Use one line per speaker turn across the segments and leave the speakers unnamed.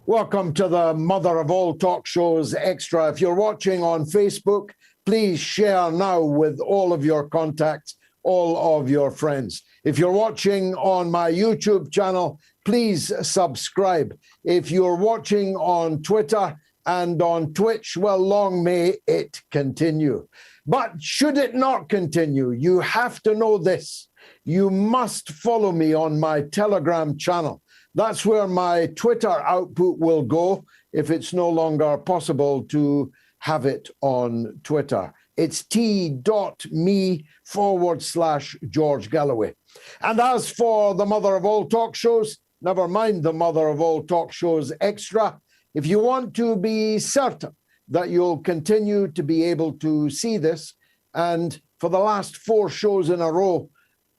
Welcome to the mother of all talk shows, Extra. If you're watching on Facebook, please share now with all of your contacts, all of your friends. If you're watching on my YouTube channel, please subscribe. If you're watching on Twitter and on Twitch, well, long may it continue. But should it not continue, you have to know this. You must follow me on my Telegram channel. That's where my Twitter output will go if it's no longer possible to have it on Twitter. It's t.me/George Galloway. And as for the mother of all talk shows, never mind the mother of all talk shows, Extra. If you want to be certain that you'll continue to be able to see this, and for the last 4 shows in a row,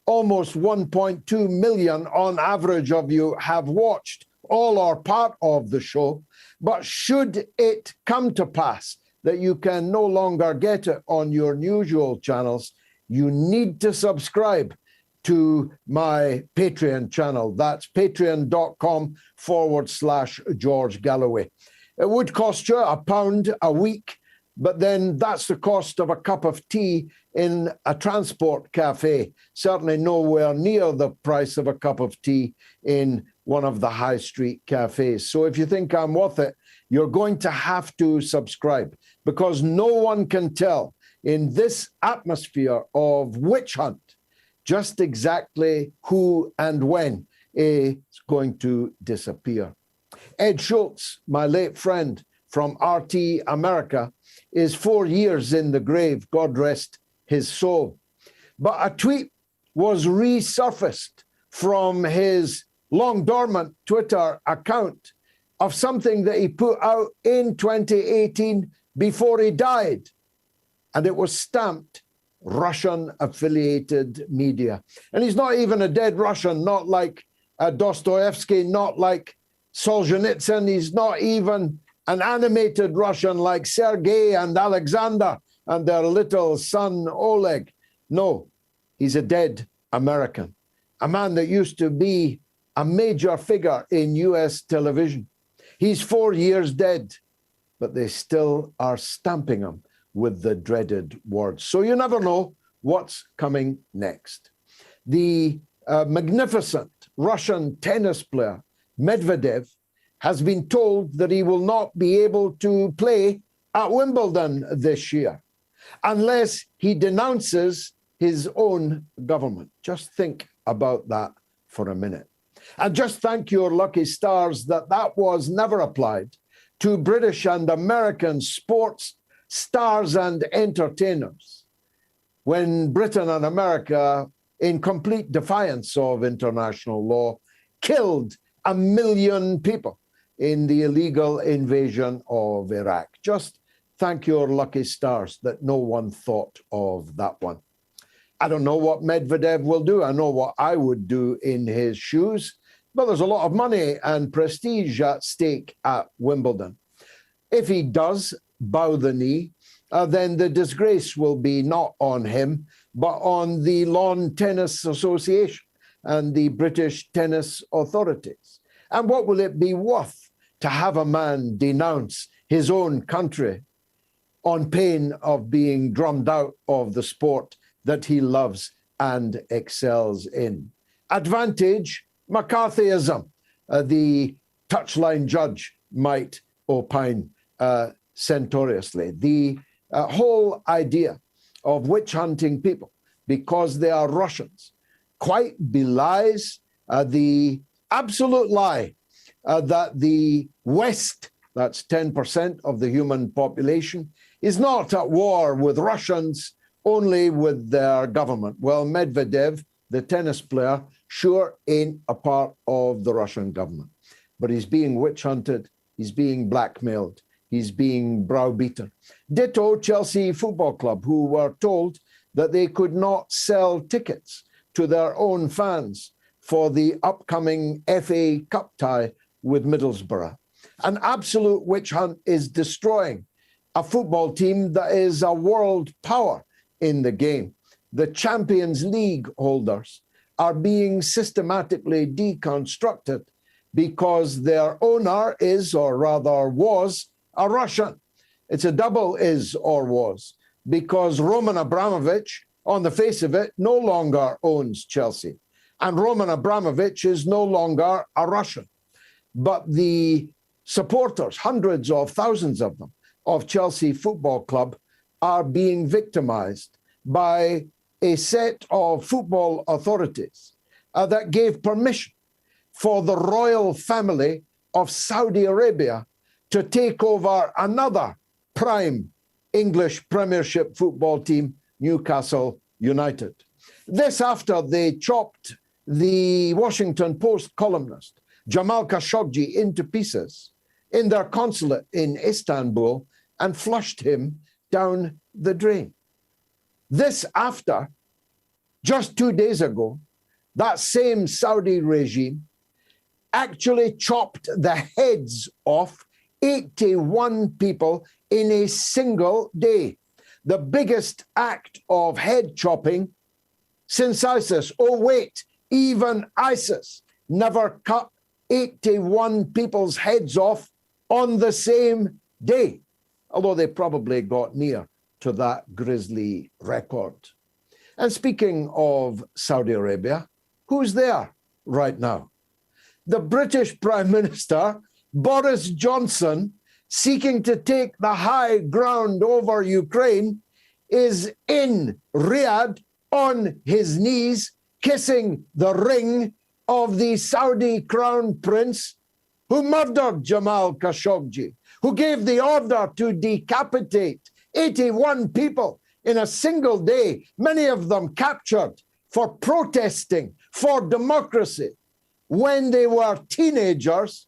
almost 1.2 million on average of you have watched all or part of the show. But should it come to pass that you can no longer get it on your usual channels, you need to subscribe to my Patreon channel. That's patreon.com/George Galloway. It would cost you £1 a week, but then that's the cost of a cup of tea in a transport cafe. Certainly nowhere near the price of a cup of tea in one of the high street cafes. So if you think I'm worth it, you're going to have to subscribe, because no one can tell in this atmosphere of witch hunt just exactly who and when is going to disappear. Ed Schultz, my late friend from RT America, is 4 years in the grave, God rest his soul. But a tweet was resurfaced from his long dormant Twitter account of something that he put out in 2018 before he died. And it was stamped Russian affiliated media. And he's not even a dead Russian, not like Dostoevsky, not like Solzhenitsyn. He's not even an animated Russian like Sergei and Alexander and their little son Oleg. No, he's a dead American, a man that used to be a major figure in US television. He's 4 years dead, but they still are stamping him with the dreaded words. So you never know what's coming next. The magnificent Russian tennis player Medvedev has been told that he will not be able to play at Wimbledon this year unless he denounces his own government. Just think about that for a minute. And just thank your lucky stars that that was never applied to British and American sports stars and entertainers when Britain and America, in complete defiance of international law, killed 1 million people in the illegal invasion of Iraq. Just thank your lucky stars that no one thought of that one. I don't know what Medvedev will do. I know what I would do in his shoes, but there's a lot of money and prestige at stake at Wimbledon. If he does bow the knee, then the disgrace will be not on him, but on the Lawn Tennis Association and the British tennis authorities. And what will it be worth to have a man denounce his own country on pain of being drummed out of the sport that he loves and excels in? Advantage McCarthyism, the touchline judge might opine censorously. The whole idea of witch hunting people because they are Russians quite belies the absolute lie that the West, that's 10% of the human population, is not at war with Russians, only with their government. Well, Medvedev, the tennis player, sure ain't a part of the Russian government, but he's being witch hunted, he's being blackmailed, he's being browbeaten. Ditto Chelsea Football Club, who were told that they could not sell tickets to their own fans for the upcoming FA Cup tie with Middlesbrough. An absolute witch hunt is destroying a football team that is a world power in the game. The Champions League holders are being systematically deconstructed because their owner is, or rather was, a Russian. It's a double is or was, because Roman Abramovich, on the face of it, no longer owns Chelsea. And Roman Abramovich is no longer a Russian. But the supporters, hundreds of thousands of them, of Chelsea Football Club are being victimized by a set of football authorities that gave permission for the royal family of Saudi Arabia to take over another prime English Premiership football team, Newcastle United. This after they chopped the Washington Post columnist Jamal Khashoggi into pieces in their consulate in Istanbul and flushed him down the drain. This after, just 2 days ago, that same Saudi regime actually chopped the heads off 81 people in a single day. The biggest act of head chopping since ISIS. Oh, wait, even ISIS never cut 81 people's heads off on the same day, although they probably got near to that grisly record. And speaking of Saudi Arabia, who's there right now? The British Prime Minister, Boris Johnson, seeking to take the high ground over Ukraine, is in Riyadh on his knees, kissing the ring of the Saudi crown prince who murdered Jamal Khashoggi, who gave the order to decapitate 81 people in a single day, many of them captured for protesting for democracy when they were teenagers.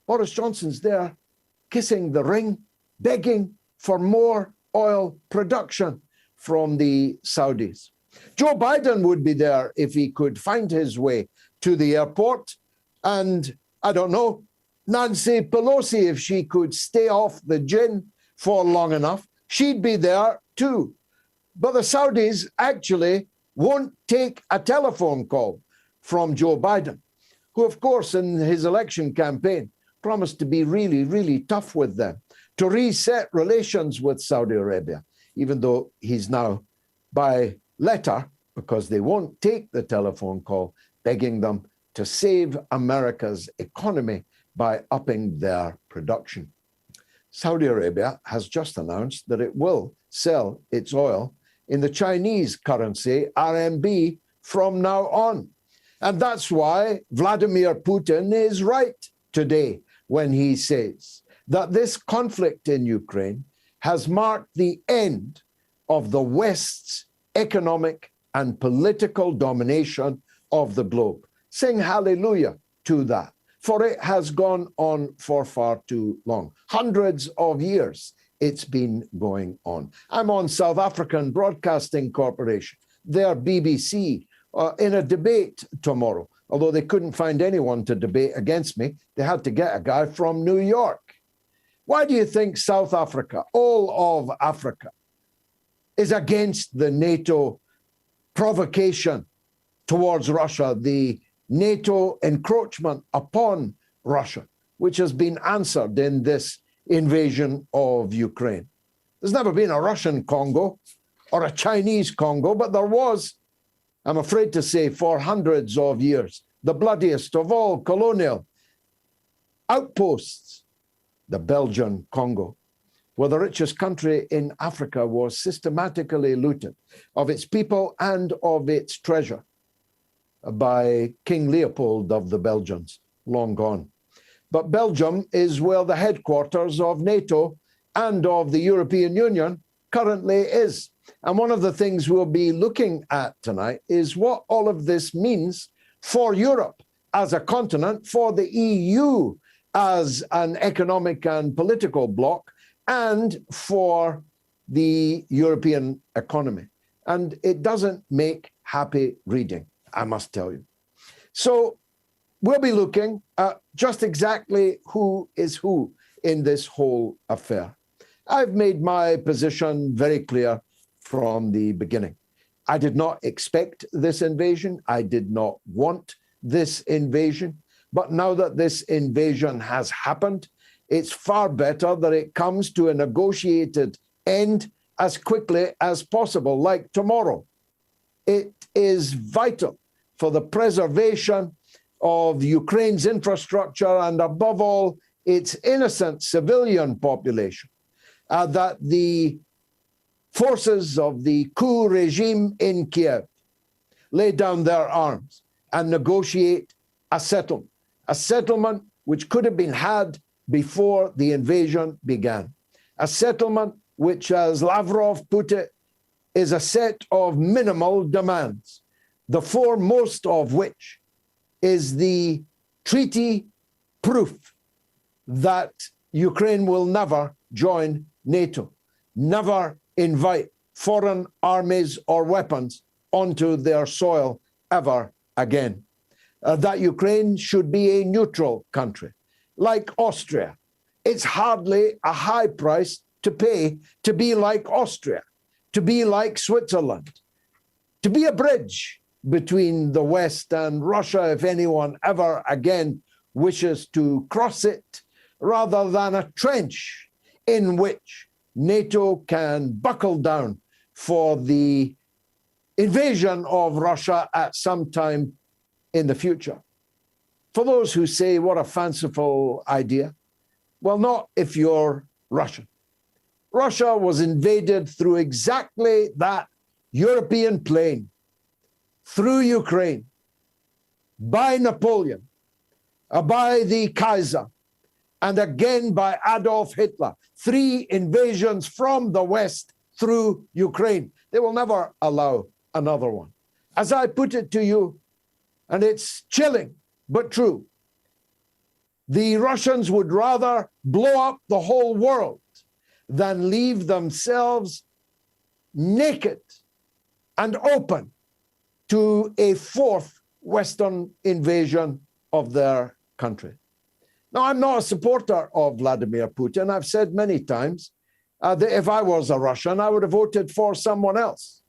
Boris Johnson's there kissing the ring, begging for more oil production from the Saudis. Joe Biden would be there if he could find his way to the airport. And I don't know, Nancy Pelosi, if she could stay off the gin for long enough, she'd be there too. But the Saudis actually won't take a telephone call from Joe Biden, who, of course, in his election campaign, promised to be really, really tough with them, to reset relations with Saudi Arabia, even though he's now by letter, because they won't take the telephone call, begging them to save America's economy by upping their production. Saudi Arabia has just announced that it will sell its oil in the Chinese currency, RMB, from now on. And that's why Vladimir Putin is right today when he says that this conflict in Ukraine has marked the end of the West's economic and political domination of the globe. Sing hallelujah to that, for it has gone on for far too long. Hundreds of years it's been going on. I'm on South African Broadcasting Corporation, their BBC, in a debate tomorrow. Although they couldn't find anyone to debate against me, they had to get a guy from New York. Why do you think South Africa, all of Africa, is against the NATO provocation towards Russia, the NATO encroachment upon Russia, which has been answered in this invasion of Ukraine? There's never been a Russian Congo or a Chinese Congo, but there was, I'm afraid to say, for hundreds of years, the bloodiest of all colonial outposts, the Belgian Congo, where the richest country in Africa was systematically looted of its people and of its treasure by King Leopold of the Belgians, long gone. But Belgium is where the headquarters of NATO and of the European Union currently is. And one of the things we'll be looking at tonight is what all of this means for Europe as a continent, for the EU as an economic and political bloc, and for the European economy. And it doesn't make happy reading, I must tell you. So we'll be looking at just exactly who is who in this whole affair. I've made my position very clear from the beginning. I did not expect this invasion. I did not want this invasion. But now that this invasion has happened, it's far better that it comes to a negotiated end as quickly as possible, like tomorrow. It is vital for the preservation of Ukraine's infrastructure and, above all, its innocent civilian population, that the forces of the coup regime in Kiev lay down their arms and negotiate a settlement which could have been had before the invasion began. A settlement which, as Lavrov put it, is a set of minimal demands, the foremost of which is the treaty proof that Ukraine will never join NATO, never invite foreign armies or weapons onto their soil ever again. That Ukraine should be a neutral country, like Austria. It's hardly a high price to pay to be like Austria, to be like Switzerland, to be a bridge between the West and Russia if anyone ever again wishes to cross it, rather than a trench in which NATO can buckle down for the invasion of Russia at some time in the future. For those who say, what a fanciful idea, well, not if you're Russian. Russia was invaded through exactly that European plain, through Ukraine, by Napoleon, by the Kaiser, and again by Adolf Hitler. 3 invasions from the West through Ukraine. They will never allow another one. As I put it to you, and it's chilling, but true, the Russians would rather blow up the whole world than leave themselves naked and open to a 4th Western invasion of their country. Now, I'm not a supporter of Vladimir Putin. I've said many times that if I was a Russian, I would have voted for someone else.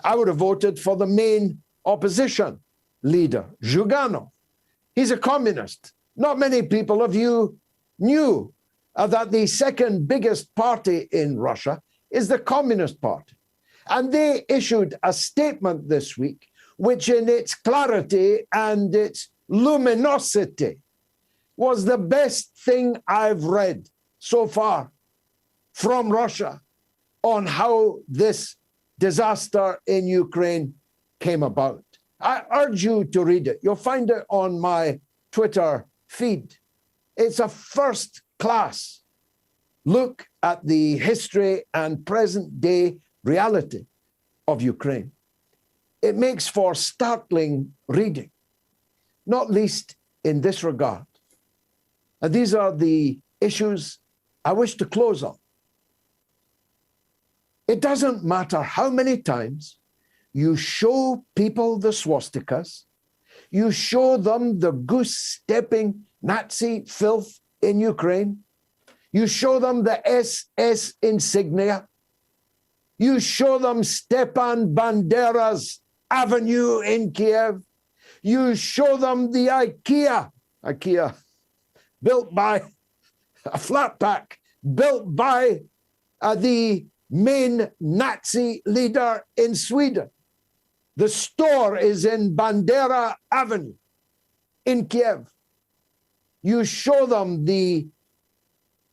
I would have voted for the main opposition leader, Zhuganov. He's a communist. Not many people of you knew that the second biggest party in Russia is the Communist Party. And they issued a statement this week, which in its clarity and its luminosity was the best thing I've read so far from Russia on how this disaster in Ukraine came about. I urge you to read it. You'll find it on my Twitter feed. It's a first-class look at the history and present-day reality of Ukraine. It makes for startling reading, not least in this regard. And these are the issues I wish to close on. It doesn't matter how many times you show people the swastikas, you show them the goose-stepping Nazi filth in Ukraine, you show them the SS insignia, you show them Stepan Bandera's avenue in Kiev, you show them the IKEA built by a flat pack, built by the main Nazi leader in Sweden. The store is in Bandera Avenue in Kiev. You show them the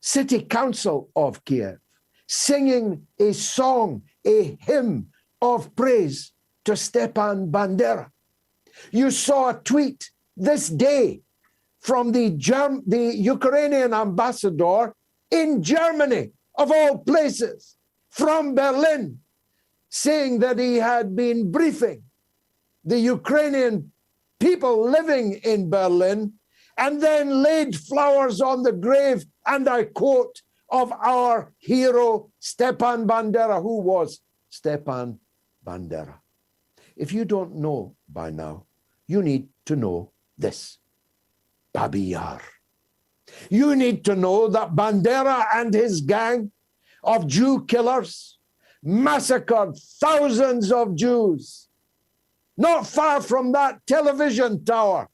city council of Kiev singing a song, a hymn of praise to Stepan Bandera. You saw a tweet this day from the Ukrainian ambassador in Germany, of all places, from Berlin, saying that he had been briefing the Ukrainian people living in Berlin and then laid flowers on the grave, and I quote, of our hero Stepan Bandera. Who was Stepan Bandera? If you don't know by now, you need to know this. Babi Yar. You need to know that Bandera and his gang of Jew killers massacred thousands of Jews not far from that television tower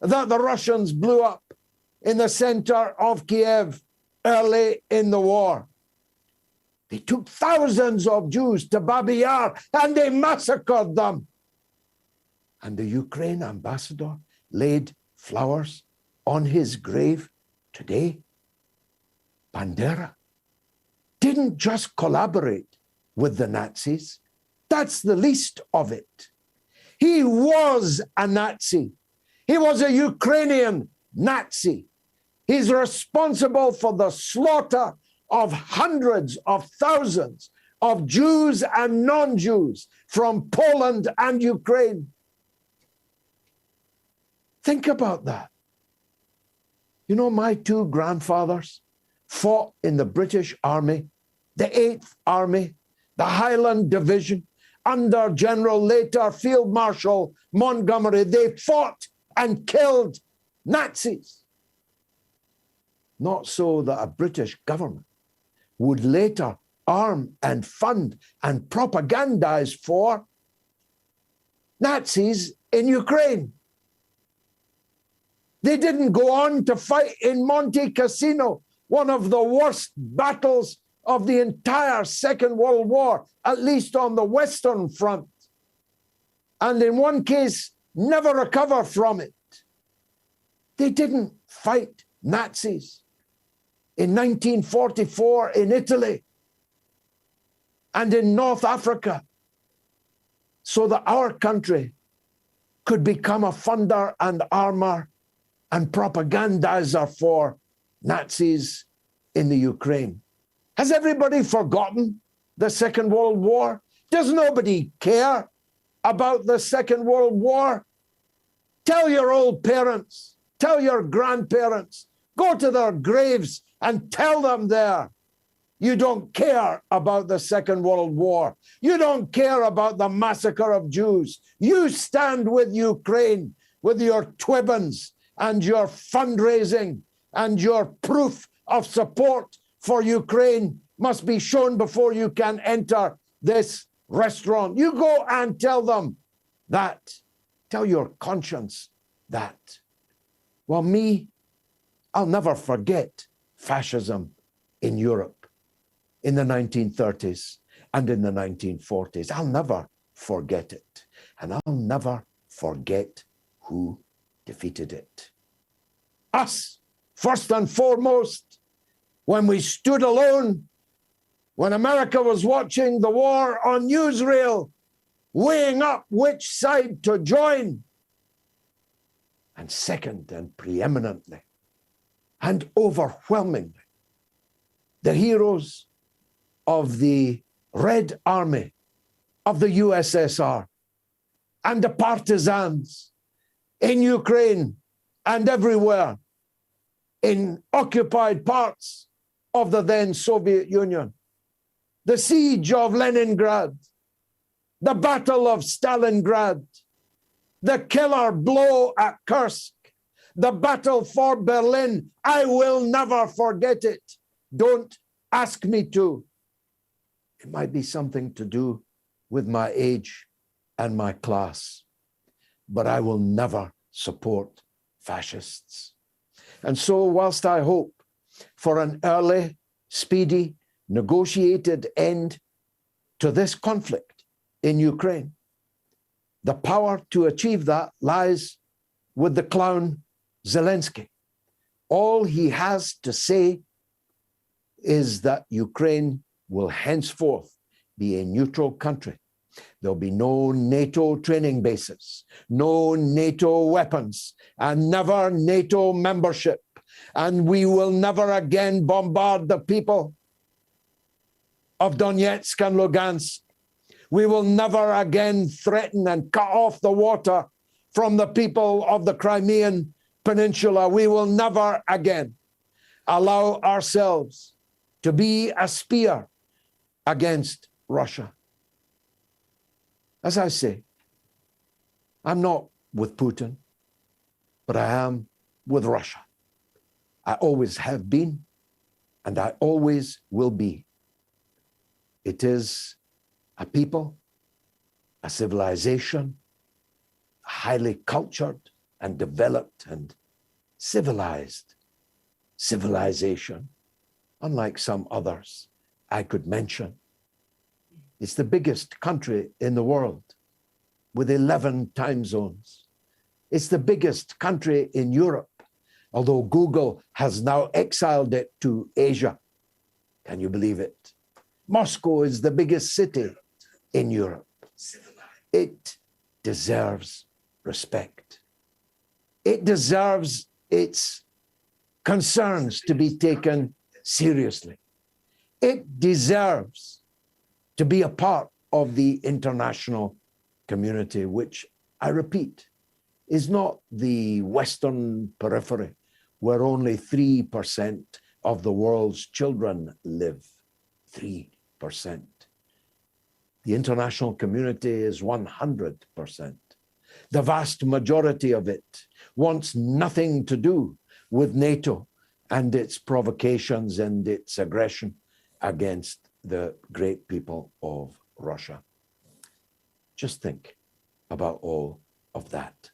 that the Russians blew up in the center of Kiev early in the war. They took thousands of Jews to Babi Yar and they massacred them. And the Ukraine ambassador laid flowers on his grave today. Bandera didn't just collaborate with the Nazis. That's the least of it. He was a Nazi. He was a Ukrainian Nazi. He's responsible for the slaughter of hundreds of thousands of Jews and non-Jews from Poland and Ukraine. Think about that. You know, my two grandfathers fought in the British Army, the 8th Army, the Highland Division, under General later Field Marshal Montgomery. They fought and killed Nazis. Not so that a British government would later arm and fund and propagandize for Nazis in Ukraine. They didn't go on to fight in Monte Cassino, one of the worst battles of the entire Second World War, at least on the Western Front. And in one case, never recover from it. They didn't fight Nazis in 1944 in Italy and in North Africa so that our country could become a funder and armor and propagandizer for Nazis in the Ukraine. Has everybody forgotten the Second World War? Does nobody care about the Second World War? Tell your old parents, tell your grandparents, go to their graves and tell them there, you don't care about the Second World War. You don't care about the massacre of Jews. You stand with Ukraine, with your twibbons and your fundraising and your proof of support for Ukraine must be shown before you can enter this restaurant. You go and tell them that. Tell your conscience that. Well, me, I'll never forget fascism in Europe in the 1930s and in the 1940s. I'll never forget it. And I'll never forget who defeated it. Us, first and foremost, when we stood alone, when America was watching the war on newsreel, weighing up which side to join. And second and preeminently and overwhelmingly, the heroes of the Red Army of the USSR and the partisans in Ukraine and everywhere in occupied parts of the then Soviet Union. The siege of Leningrad, the Battle of Stalingrad, the killer blow at Kursk, the battle for Berlin. I will never forget it. Don't ask me to. It might be something to do with my age and my class, but I will never support fascists. And so whilst I hope for an early, speedy, negotiated end to this conflict in Ukraine, the power to achieve that lies with the clown Zelensky. All he has to say is that Ukraine will henceforth be a neutral country. There'll be no NATO training bases, no NATO weapons, and never NATO membership. And we will never again bombard the people of Donetsk and Lugansk. We will never again threaten and cut off the water from the people of the Crimean Peninsula. We will never again allow ourselves to be a spear against Russia. As I say, I'm not with Putin, but I am with Russia. I always have been, and I always will be. It is a people, a civilization, a highly cultured and developed and civilized civilization, unlike some others I could mention. It's the biggest country in the world with 11 time zones. It's the biggest country in Europe, although Google has now exiled it to Asia. Can you believe it? Moscow is the biggest city in Europe. It deserves respect. It deserves its concerns to be taken seriously. It deserves to be a part of the international community, which, I repeat, is not the Western periphery, where only 3% of the world's children live. 3%. The international community is 100%. The vast majority of it wants nothing to do with NATO and its provocations and its aggression against the great people of Russia. Just think about all of that.